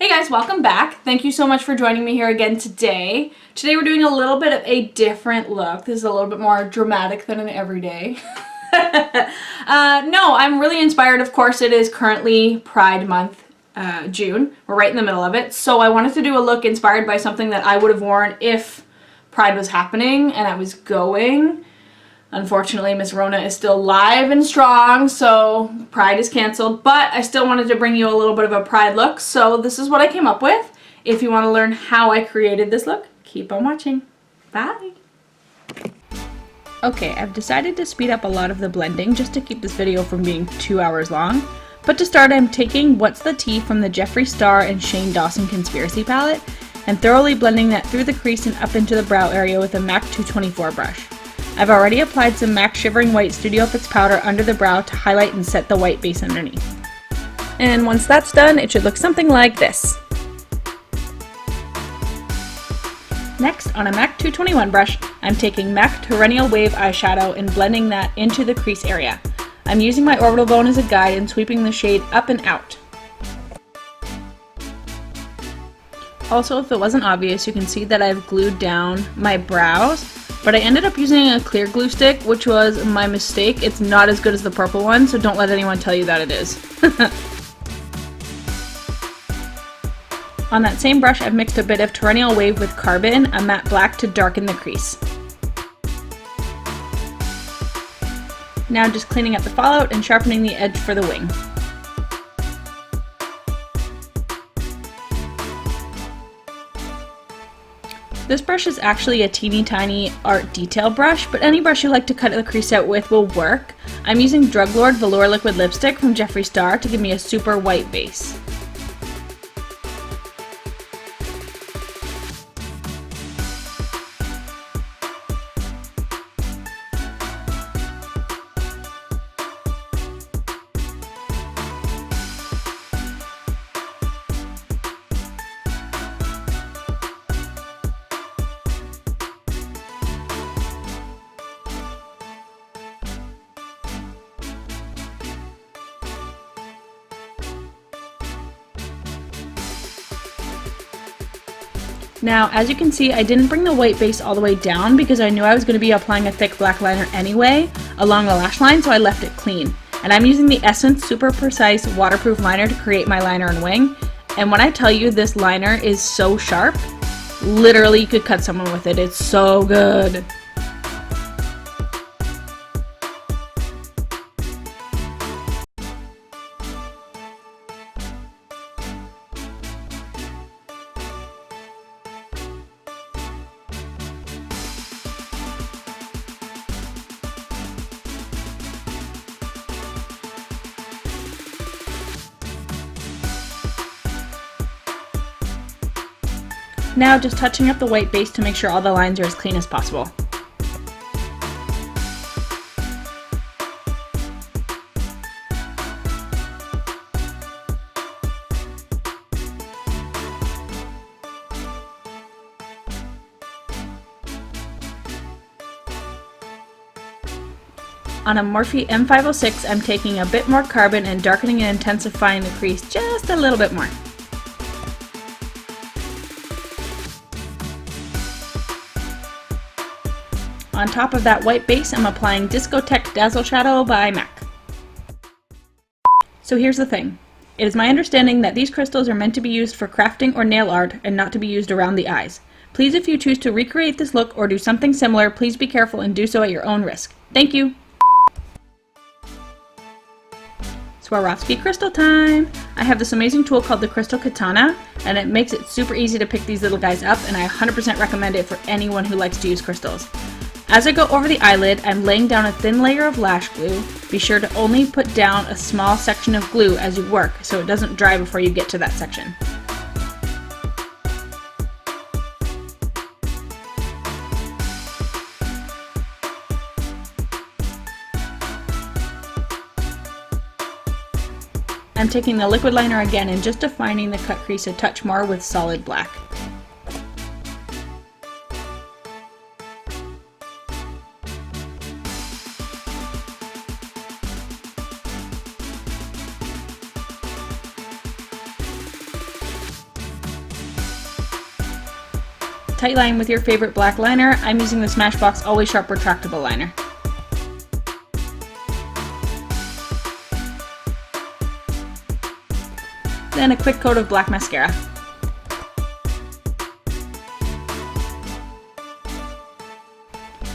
Hey guys, welcome back. Thank you so much for joining me here again today. Today we're doing a little bit of a different look. This is a little bit more dramatic than an everyday. No, I'm really inspired. Of course, it is currently Pride Month, June. We're right in the middle of it. So I wanted to do a look inspired by something that I would have worn if Pride was happening and I was going. Unfortunately, Miss Rona is still live and strong, so Pride is canceled, but I still wanted to bring you a little bit of a Pride look, so this is what I came up with. If you want to learn how I created this look, keep on watching. Bye! Okay, I've decided to speed up a lot of the blending just to keep this video from being 2 hours long, but to start I'm taking What's the Tea from the Jeffree Star and Shane Dawson Conspiracy palette and thoroughly blending that through the crease and up into the brow area with a MAC 224 brush. I've already applied some MAC Shivering White Studio Fix powder under the brow to highlight and set the white base underneath. And once that's done, it should look something like this. Next, on a MAC 221 brush, I'm taking MAC Terenial Wave eyeshadow and blending that into the crease area. I'm using my orbital bone as a guide and sweeping the shade up and out. Also, if it wasn't obvious, you can see that I've glued down my brows. But I ended up using a clear glue stick, which was my mistake. It's not as good as the purple one, so don't let anyone tell you that it is. On that same brush, I've mixed a bit of Terenial Wave with Carbon, a matte black, to darken the crease. Now just cleaning up the fallout and sharpening the edge for the wing. This brush is actually a teeny tiny art detail brush, but any brush you like to cut the crease out with will work. I'm using Drug Lord Velour Liquid Lipstick from Jeffree Star to give me a super white base. Now, as you can see, I didn't bring the white base all the way down because I knew I was going to be applying a thick black liner anyway along the lash line, so I left it clean. And I'm using the Essence Super Precise Waterproof Liner to create my liner and wing. And when I tell you this liner is so sharp, literally you could cut someone with it. It's so good. Now just touching up the white base to make sure all the lines are as clean as possible. On a Morphe M506, I'm taking a bit more carbon and darkening and intensifying the crease just a little bit more. On top of that white base, I'm applying Discotheque Dazzleshadow by MAC. So here's the thing. It is my understanding that these crystals are meant to be used for crafting or nail art and not to be used around the eyes. Please, if you choose to recreate this look or do something similar, please be careful and do so at your own risk. Thank you! Swarovski crystal time! I have this amazing tool called the Crystal Katana, and it makes it super easy to pick these little guys up, and I 100% recommend it for anyone who likes to use crystals. As I go over the eyelid, I'm laying down a thin layer of lash glue. Be sure to only put down a small section of glue as you work so it doesn't dry before you get to that section. I'm taking the liquid liner again and just defining the cut crease a touch more with solid black. tight line with your favorite black liner. I'm using the Smashbox Always Sharp Retractable Liner. Then a quick coat of black mascara.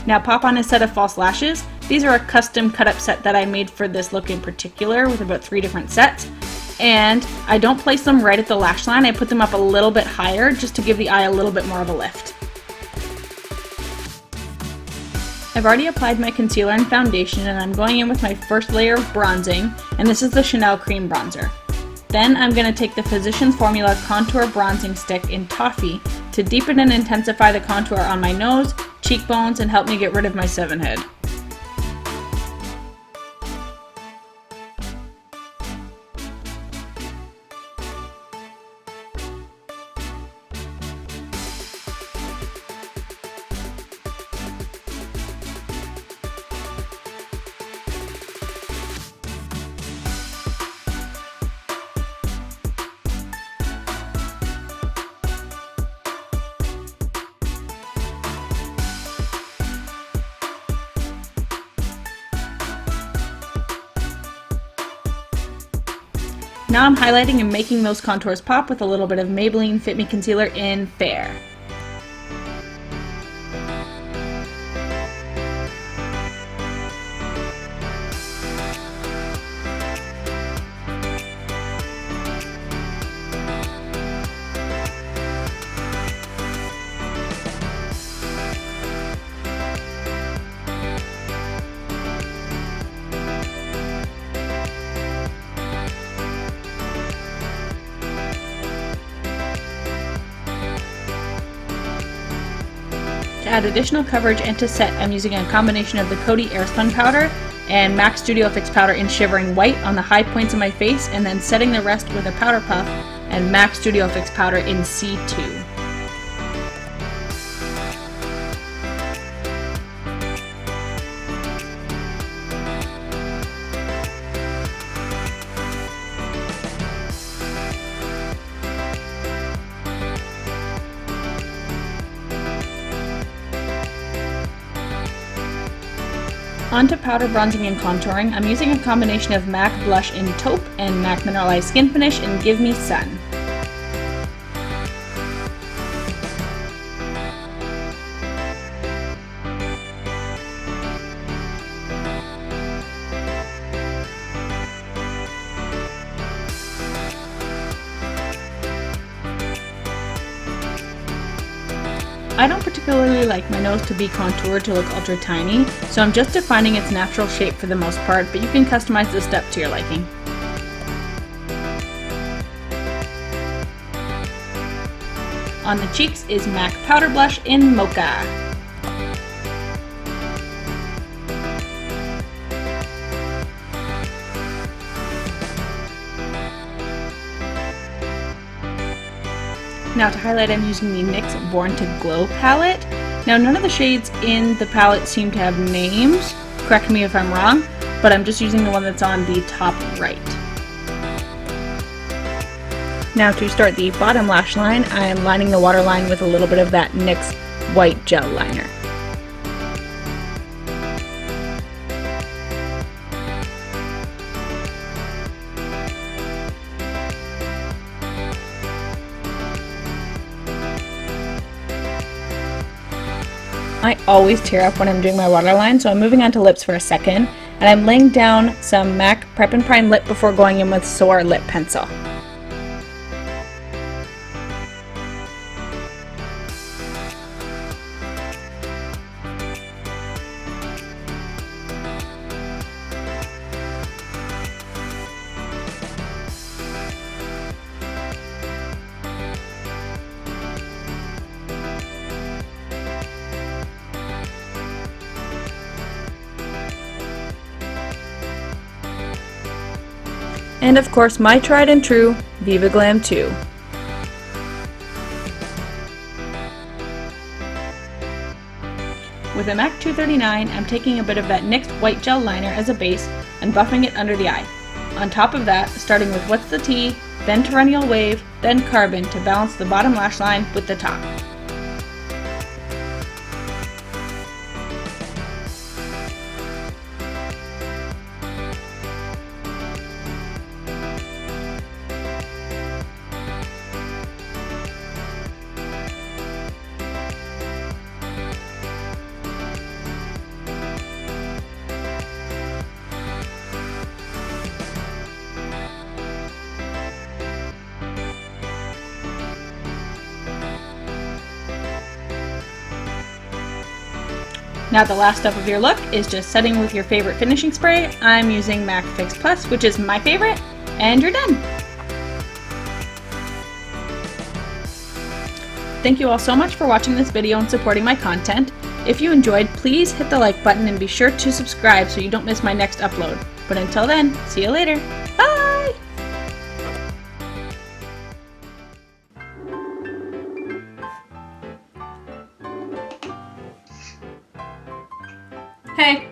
Now pop on a set of false lashes. These are a custom cut up set that I made for this look in particular with about 3 different sets. And I don't place them right at the lash line, I put them up a little bit higher just to give the eye a little bit more of a lift. I've already applied my concealer and foundation and I'm going in with my first layer of bronzing, and this is the Chanel Cream Bronzer. Then I'm going to take the Physicians Formula Contour Bronzing Stick in Toffee to deepen and intensify the contour on my nose, cheekbones, and help me get rid of my 7 head. Now I'm highlighting and making those contours pop with a little bit of Maybelline Fit Me Concealer in Fair. To add additional coverage and to set, I'm using a combination of the Coty Airspun powder and MAC Studio Fix powder in Shivering White on the high points of my face, and then setting the rest with a powder puff and MAC Studio Fix powder in C2. Onto powder bronzing and contouring, I'm using a combination of MAC Blush in Taupe and MAC Mineralized Skin Finish in Give Me Sun. I don't particularly like my nose to be contoured to look ultra tiny, so I'm just defining its natural shape for the most part, but you can customize this step to your liking. On the cheeks is MAC Powder Blush in Mocha. Now to highlight, I'm using the NYX Born to Glow palette. Now none of the shades in the palette seem to have names, correct me if I'm wrong, but I'm just using the one that's on the top right. Now to start the bottom lash line, I am lining the waterline with a little bit of that NYX White Gel Liner. I always tear up when I'm doing my waterline, so I'm moving on to lips for a second, and I'm laying down some MAC Prep and Prime Lip before going in with Soar Lip Pencil. And of course, my tried and true Viva Glam 2. With a MAC 239, I'm taking a bit of that NYX White Gel Liner as a base and buffing it under the eye. On top of that, starting with What's the Tea, then Terenial Wave, then Carbon to balance the bottom lash line with the top. Now the last step of your look is just setting with your favorite finishing spray. I'm using MAC Fix Plus, which is my favorite, and you're done. Thank you all so much for watching this video and supporting my content. If you enjoyed, please hit the like button and be sure to subscribe so you don't miss my next upload. But until then, see you later. Bye! Hey.